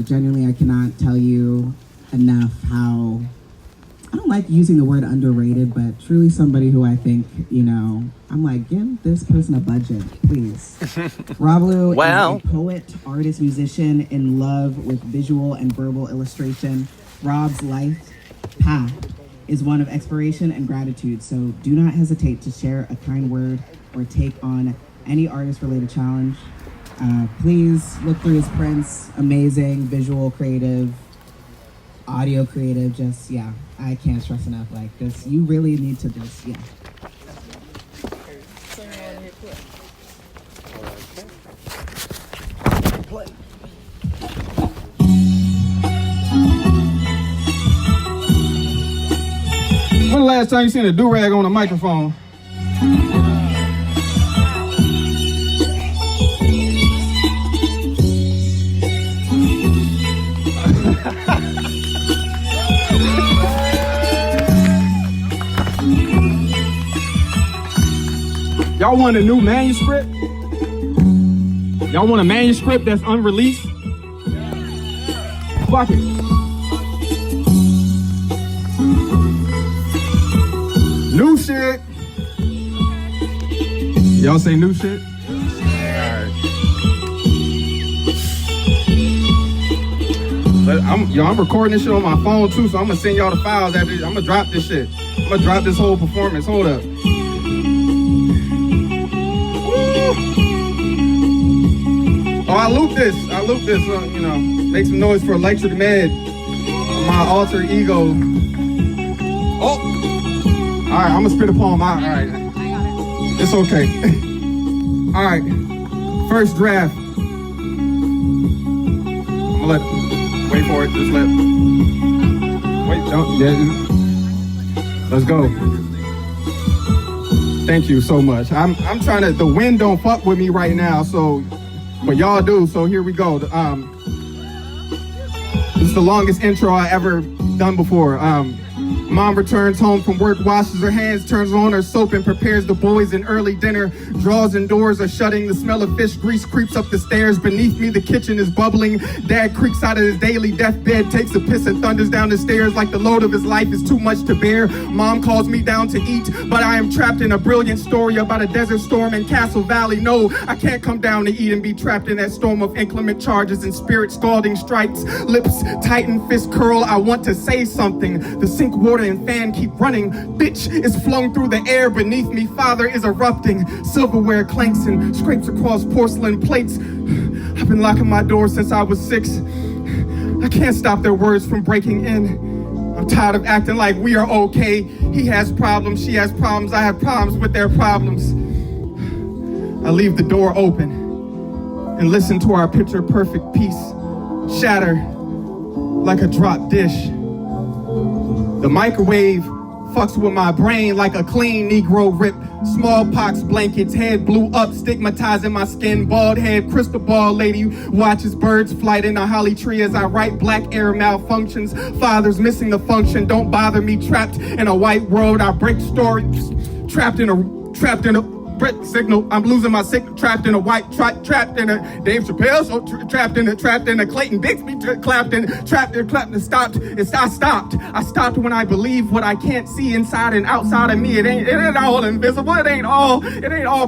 Genuinely, I cannot tell you enough how, I don't like using the word underrated, but truly somebody who I think, I'm like, give this person a budget, please. Robalu is a poet, artist, musician in love with visual and verbal illustration. Rob's life path is one of exploration and gratitude, so do not hesitate to share a kind word or take on any artist-related challenge. Please look through his prints. Amazing, visual, creative, audio creative, I can't stress enough, like this, you really need to just, When the last time you seen a do-rag on a microphone? Y'all want a new manuscript? Y'all want a manuscript that's unreleased? Fuck it. New shit. Y'all say new shit? But I'm recording this shit on my phone too, so I'm gonna send y'all the files after this. I'm gonna drop this shit. I'm gonna drop this whole performance. Hold up. Oh, I loop this, make some noise for Electric Med, my alter ego. Oh, all right, I'm gonna spit a poem. All right, it's okay. All right, first draft. I'm gonna wait for it, let's go. Thank you so much. I'm trying to, the wind don't fuck with me right now, but y'all do, so here we go. This is the longest intro I ever done before. Mom returns home from work, washes her hands, turns on her soap and prepares the boys an early dinner. Drawers and doors are shutting, the smell of fish grease creeps up the stairs. Beneath me, the kitchen is bubbling. Dad creaks out of his daily deathbed, takes a piss and thunders down the stairs like the load of his life is too much to bear. Mom calls me down to eat, but I am trapped in a brilliant story about a desert storm in Castle Valley. No, I can't come down to eat and be trapped in that storm of inclement charges and spirit scalding strikes. Lips tighten, fist curl, I want to say something. The sink water and fan keep running. Bitch is flung through the air beneath me. Father is erupting. Silverware clanks and scrapes across porcelain plates. I've been locking my door since I was 6. I can't stop their words from breaking in. I'm tired of acting like we are okay. He has problems, she has problems, I have problems with their problems. I leave the door open and listen to our picture-perfect piece shatter like a dropped dish. The microwave fucks with my brain like a clean Negro rip. Smallpox blankets, head blew up, stigmatizing my skin. Bald head, crystal ball lady watches birds flight in a holly tree as I write. Black air malfunctions, father's missing the function. Don't bother me, trapped in a white world. I break stories, trapped in a signal. I'm losing my signal. Trapped in a white, trapped in a Dave Chappelle show. Trapped in a Clayton Bixby. Trapped in, stopped. I stopped when I believe what I can't see inside and outside of me. It ain't all invisible. It ain't all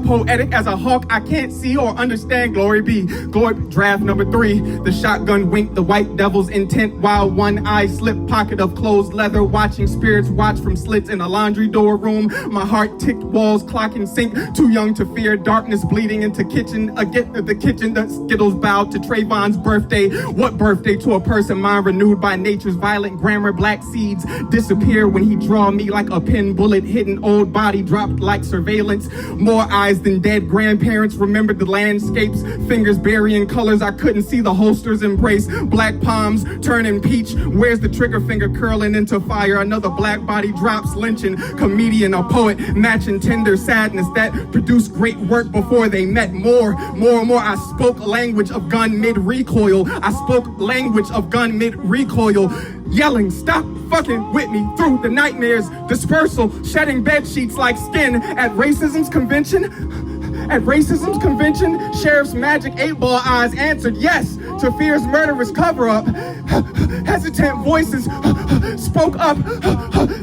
poetic. As a hawk, I can't see or understand. Glory be. Glory. Draft number 3. The shotgun wink. The white devil's intent. While one eye slip. Pocket of closed leather. Watching spirits watch from slits in a laundry door room. My heart ticked. Walls clocking sink. Too young to fear, darkness bleeding into kitchen. The kitchen, the Skittles bowed to Trayvon's birthday. What birthday to a person mind renewed by nature's violent grammar? Black seeds disappear when he draw me like a pin bullet. Hidden old body dropped like surveillance. More eyes than dead grandparents remembered the landscapes. Fingers burying colors I couldn't see. The holsters embrace. Black palms turning peach. Where's the trigger finger curling into fire? Another black body drops, lynching. Comedian, a poet, matching tender sadness that produced great work before they met. More. I spoke language of gun mid-recoil. Yelling, stop fucking with me through the nightmares. Dispersal, shedding bed sheets like skin at racism's convention. Sheriff's magic 8-ball eyes answered yes to fear's murderous cover-up. Hesitant voices spoke up.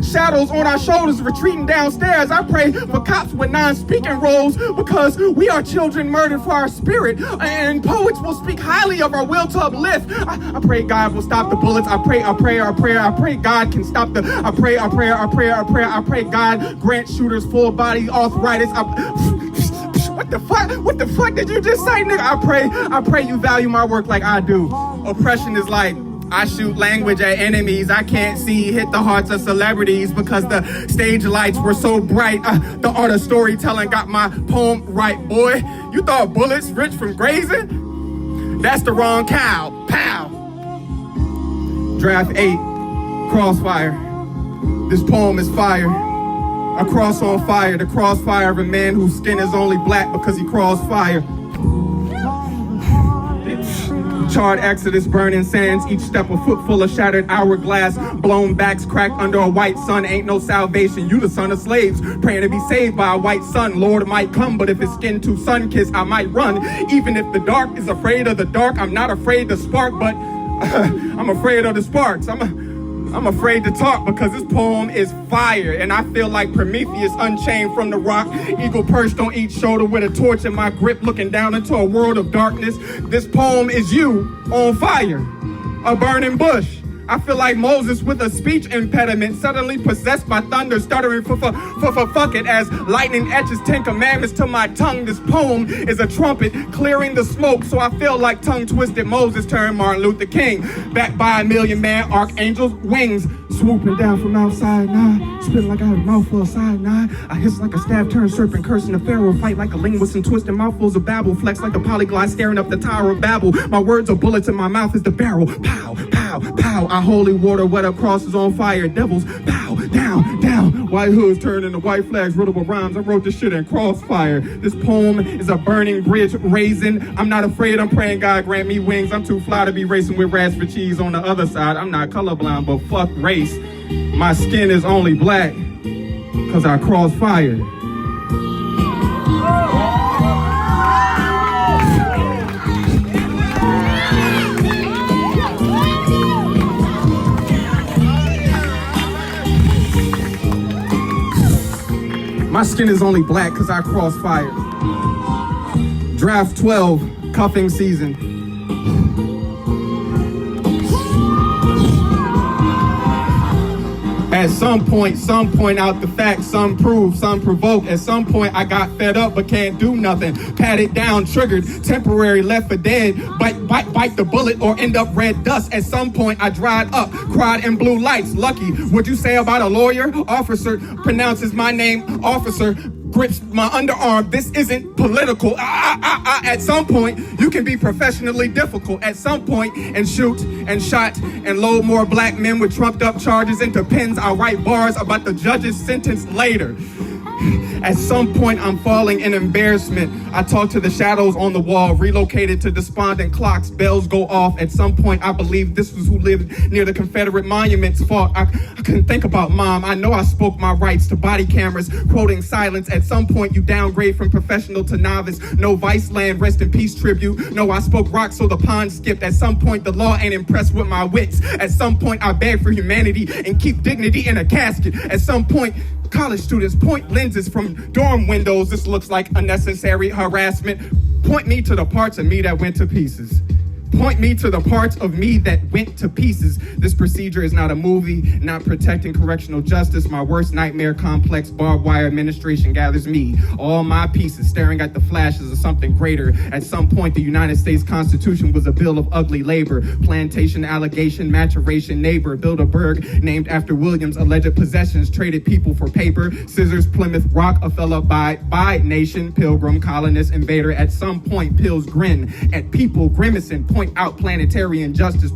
Shadows on our shoulders retreating downstairs. I pray for cops with non-speaking roles because we are children murdered for our spirit, and poets will speak highly of our will to uplift. I pray God will stop the bullets. I pray God can stop the. I pray God grant shooters full body arthritis. What the fuck did you just say, nigga? I pray you value my work like I do. Oppression is like, I shoot language at enemies I can't see, hit the hearts of celebrities because the stage lights were so bright. The art of storytelling got my poem right, boy. You thought bullets rich from grazing? That's the wrong cow. Pow. Draft 8, Crossfire. This poem is fire. A cross on fire, the crossfire of a man whose skin is only black because he crawls fire. Charred exodus, burning sands, each step a foot full of shattered hourglass, blown backs cracked under a white sun. Ain't no salvation, you the son of slaves, praying to be saved by a white sun. Lord might come, but if his skin too sun-kissed, I might run. Even if the dark is afraid of the dark, I'm not afraid to spark, but I'm afraid of the sparks. I'm afraid to talk because this poem is fire, and I feel like Prometheus unchained from the rock, eagle perched on each shoulder with a torch in my grip, looking down into a world of darkness. This poem is you on fire, a burning bush. I feel like Moses with a speech impediment, suddenly possessed by thunder, stuttering for fuck it as lightning etches 10 commandments to my tongue. This poem is a trumpet clearing the smoke, so I feel like tongue-twisted Moses turned Martin Luther King, backed by a million man archangel's wings, swooping down from outside now, spitting like I have a mouthful of cyanide. I hiss like a staff turned serpent, cursing the pharaoh, fight like a linguist and twisting mouthfuls of babble, flex like a polyglot staring up the Tower of Babel. My words are bullets and my mouth is the barrel. Pow, pow, pow. I holy water wet up crosses on fire. Devils, pow, down, down. White hoods turned into white flags, riddled with rhymes. I wrote this shit in crossfire. This poem is a burning bridge raising. I'm not afraid, I'm praying God grant me wings. I'm too fly to be racing with rats for cheese on the other side. I'm not colorblind, but fuck race. My skin is only black because I cross fire. My skin is only black because I cross fire. Draft 12, cuffing season. At some point out the facts, some prove, some provoke. At some point I got fed up but can't do nothing. Pat it down, triggered, temporary, left for dead. Bite the bullet or end up red dust. At some point I dried up, cried in blue lights. Lucky, what'd you say about a lawyer? Officer pronounces my name, officer. Grips my underarm. This isn't political. At some point, you can be professionally difficult. At some point, and shoot and shot and load more black men with trumped up charges into pens. I'll write bars about the judge's sentence later. At some point, I'm falling in embarrassment. I talk to the shadows on the wall, relocated to despondent clocks. Bells go off. At some point, I believe this was who lived near the Confederate monuments fought. I couldn't think about mom. I know I spoke my rights to body cameras, quoting silence. At some point, you downgrade from professional to novice. No vice land, rest in peace tribute. No, I spoke rock so the pond skipped. At some point, the law ain't impressed with my wits. At some point, I beg for humanity and keep dignity in a casket. At some point, college students point lenses from dorm windows. This looks like unnecessary harassment. Point me to the parts of me that went to pieces. Point me to the parts of me that went to pieces. This procedure is not a movie, not protecting correctional justice. My worst nightmare complex barbed wire administration gathers me, all my pieces, staring at the flashes of something greater. At some point, the United States Constitution was a bill of ugly labor. Plantation, allegation, maturation, neighbor. Bilderberg, named after Williams' alleged possessions, traded people for paper. Scissors, Plymouth Rock, a fellow by nation, pilgrim, colonist, invader. At some point, pills grin at people grimacing, point out planetary injustice,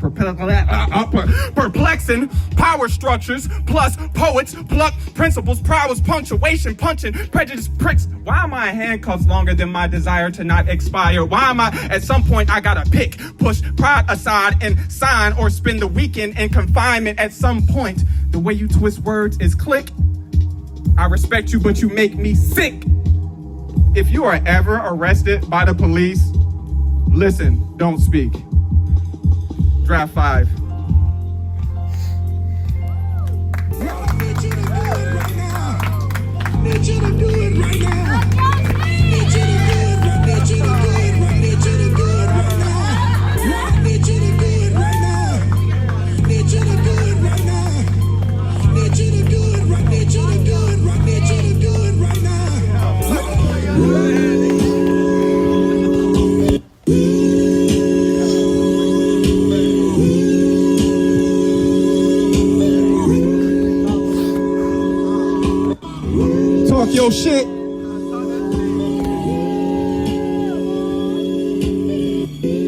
perplexing power structures, plus poets, pluck principles, prowess, punctuation, punching, prejudice, pricks. Why am I in handcuffs longer than my desire to not expire? Why am I, at some point, I gotta pick, push pride aside and sign or spend the weekend in confinement? At some point, the way you twist words is click. I respect you, but you make me sick. If you are ever arrested by the police, listen, don't speak. Draft 5. Talk your shit.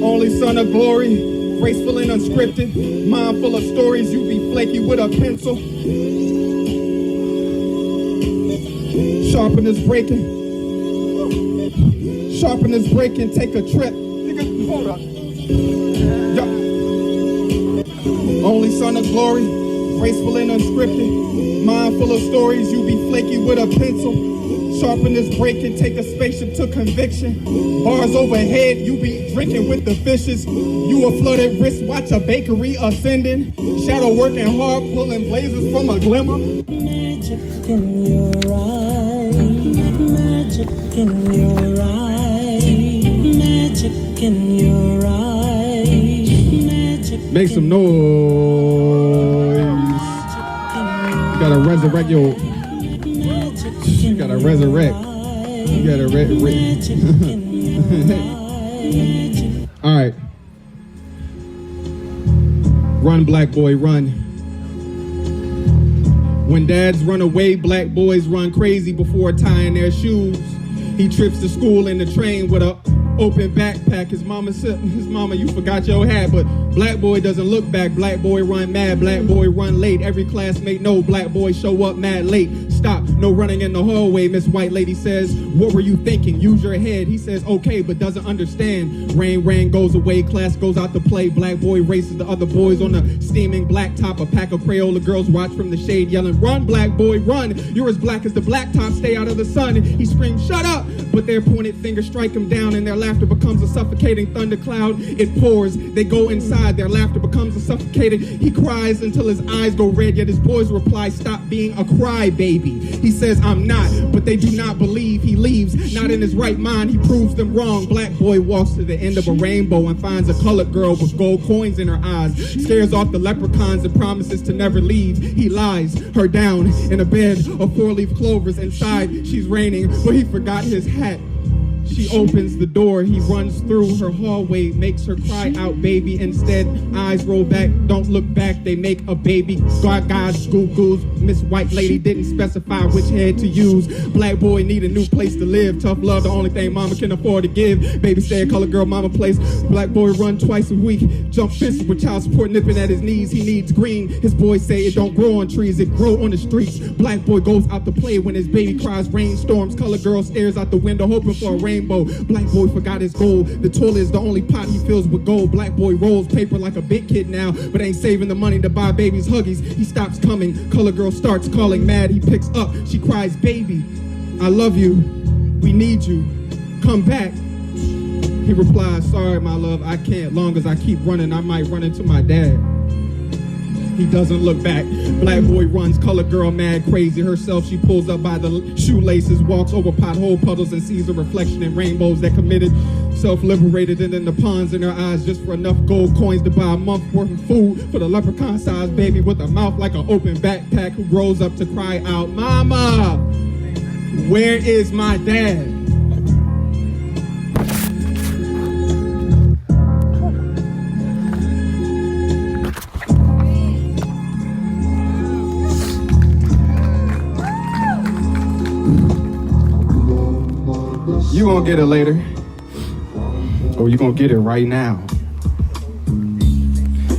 Only son of glory, graceful and unscripted, mind full of stories, you be flaky with a pencil. Sharpness breaking, take a trip. Nigga, hold up. Only son of glory, graceful and unscripted, mind full of stories, you be flaky with a pencil. Sharpness breaking, take a spaceship to conviction. Bars overhead, you be drinking with the fishes. You a flooded wrist, watch a bakery ascending. Shadow working hard, pulling blazes from a glimmer. Magic in your eyes, magic in your eyes, magic in your eyes, magic. Make some noise. You gotta resurrect your. You gotta resurrect. You gotta All right. Run, black boy, run. When dads run away, black boys run crazy before tying their shoes. He trips to school in the train with a open backpack. His mama, you forgot your hat, but black boy doesn't look back. Black boy run mad, black boy run late. Every classmate know black boy show up mad late. Stop, no running in the hallway. Miss White Lady says, what were you thinking? Use your head. He says, okay, but doesn't understand. Rain goes away, class goes out to play. Black boy races the other boys on the steaming blacktop. A pack of Crayola girls watch from the shade yelling, run, black boy, run. You're as black as the blacktop, stay out of the sun. He screams, shut up, but their pointed fingers strike him down and their laughter becomes a suffocating thundercloud. It pours, they go inside, their laughter becomes a suffocating. He cries until his eyes go red, yet his boys reply, stop being a crybaby. He says, I'm not, but they do not believe. He leaves, not in his right mind, he proves them wrong. Black boy walks to the end of a rainbow and finds a colored girl with gold coins in her eyes. Scares off the leprechauns and promises to never leave. He lies her down in a bed of 4-leaf clovers. Inside, she's raining, but he forgot his hat. She opens the door, he runs through her hallway, makes her cry out, baby. Instead, eyes roll back, don't look back, they make a baby. Gagas, goo-goos, Miss White Lady didn't specify which head to use. Black boy need a new place to live, tough love the only thing mama can afford to give. Baby stay at color girl mama place. Black boy run twice a week, jump fences with child support nipping at his knees. He needs green, his boys say it don't grow on trees, it grow on the streets. Black boy goes out to play when his baby cries rainstorms. Color girl stares out the window hoping for a rainbow. Black boy forgot his goal. The toilet is the only pot he fills with gold. Black boy rolls paper like a big kid now, but ain't saving the money to buy baby's Huggies. He stops coming. Color girl starts calling mad. He picks up. She cries, baby, I love you. We need you. Come back. He replies, sorry, my love, I can't. Long as I keep running, I might run into my dad. He doesn't look back. Black boy runs, color girl mad crazy. Herself, she pulls up by the shoelaces, walks over pothole puddles and sees a reflection in rainbows that committed, self-liberated, and then the ponds in her eyes just for enough gold coins to buy a month worth of food for the leprechaun-sized baby with a mouth like an open backpack who grows up to cry out, Mama, where is my dad? You gonna get it later, or you gonna get it right now.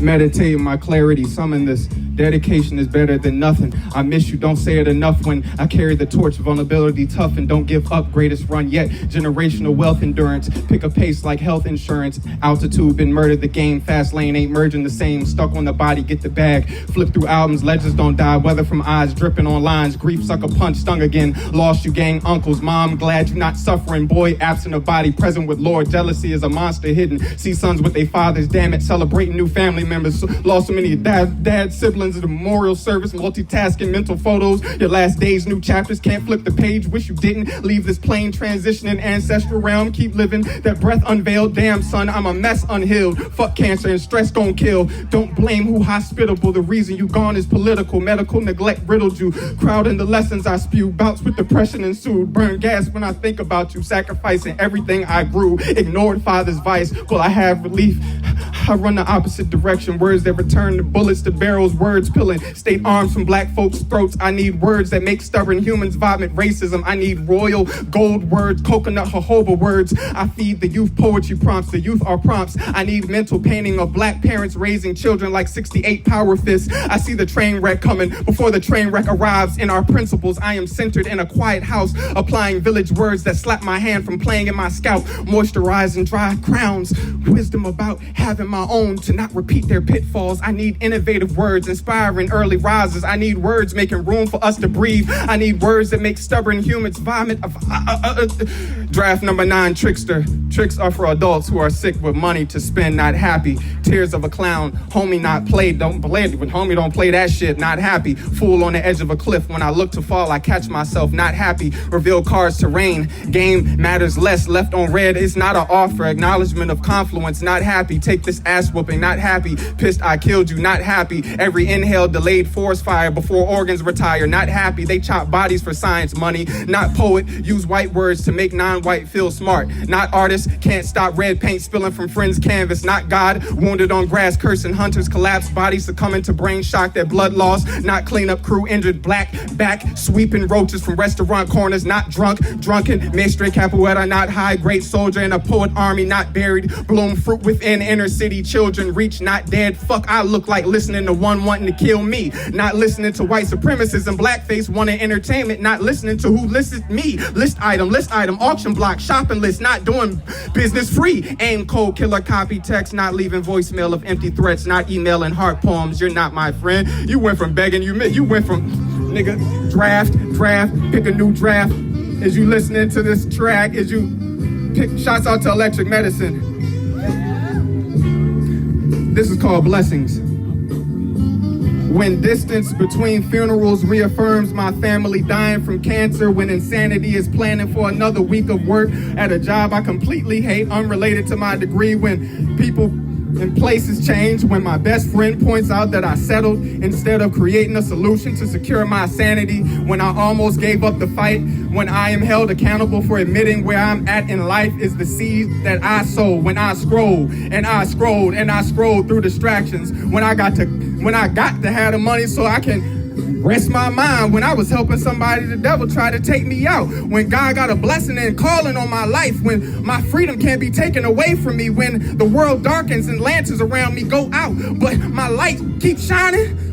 Meditate my clarity, summon this Dedication is better than nothing. I miss you, don't say it enough when I carry the torch. Vulnerability tough and don't give up. Greatest run yet. Generational wealth endurance. Pick a pace like health insurance. Altitude been murdered. The game fast lane ain't merging the same. Stuck on the body, get the bag. Flip through albums, legends don't die. Weather from eyes dripping on lines. Grief sucker punch, stung again. Lost you gang uncles. Mom, glad you're not suffering. Boy, absent of body, present with Lord. Jealousy is a monster hidden. See sons with their fathers, damn it. Celebrating new family members. Lost so many dad siblings at the memorial service. Multitasking mental photos. Your last days, new chapters. Can't flip the page. Wish you didn't leave this plain transitioning ancestral realm. Keep living that breath unveiled. Damn son, I'm a mess unhealed. Fuck cancer and stress gon' kill. Don't blame who hospitable. The reason you gone is political. Medical neglect riddled you. Crowding the lessons I spew. Bouts with depression ensued. Burn gas when I think about you. Sacrificing everything I grew. Ignored father's vice. Will I have relief? I run the opposite direction. Words that return the bullets to barrels. Words pilling state arms from black folks' throats. I need words that make stubborn humans vomit racism. I need royal gold words, coconut jojoba words. I feed the youth poetry prompts. The youth are prompts. I need mental painting of black parents raising children like 68 power fists. I see the train wreck coming before the train wreck arrives. In our principles, I am centered in a quiet house, applying village words that slap my hand from playing in my scalp, moisturizing dry crowns. Wisdom about having my own to not repeat their pitfalls. I need innovative words, inspiring early risers. I need words making room for us to breathe. I need words that make stubborn humans vomit. Draft number 9, trickster. Tricks are for adults who are sick with money to spend, not happy. Tears of a clown. Homie not played. Don't play it. When homie don't play that shit, not happy. Fool on the edge of a cliff. When I look to fall, I catch myself, not happy. Reveal cards to rain. Game matters less. Left on red is not an offer. Acknowledgement of confluence, not happy. Take this ass whooping, not happy. Pissed I killed you, not happy. Every inhale delayed forest fire before organs retire, not happy. They chop bodies for science money, not poet. Use white words to make non-white feel smart, not artist. Can't stop red paint spilling from friends' canvas, not God. Wounded on grass, cursing hunters, collapsed bodies succumbing to brain shock, their blood loss, not cleanup crew injured, black back sweeping roaches from restaurant corners, not drunken, mestre capoeira, not high, great soldier in a poet army, not buried, bloom fruit within inner city children, reach not dead. Fuck, I look like listening to one wanting to kill me, not listening to white supremacists and blackface wanting entertainment, not listening to who lists me, list item, auction block, shopping list, not doing business free, aim cold, killer copy text, not leaving voicemail of empty threats, not emailing heart poems. You're not my friend. You went from begging, you went from nigga draft, pick a new draft. As you listening to this track, as you pick shots out to Electric Medicine. This is called Blessings. When distance between funerals reaffirms my family dying from cancer, when insanity is planning for another week of work at a job I completely hate, unrelated to my degree, when people and places change, when my best friend points out that I settled instead of creating a solution to secure my sanity, when I almost gave up the fight, when I am held accountable for admitting where I'm at in life is the seed that I sow, when I scroll and I scrolled and I scrolled through distractions, when I got to have the money so I can rest my mind, when I was helping somebody, the devil tried to take me out, when God got a blessing and calling on my life, when my freedom can't be taken away from me, when the world darkens and lanterns around me go out, but my light keeps shining.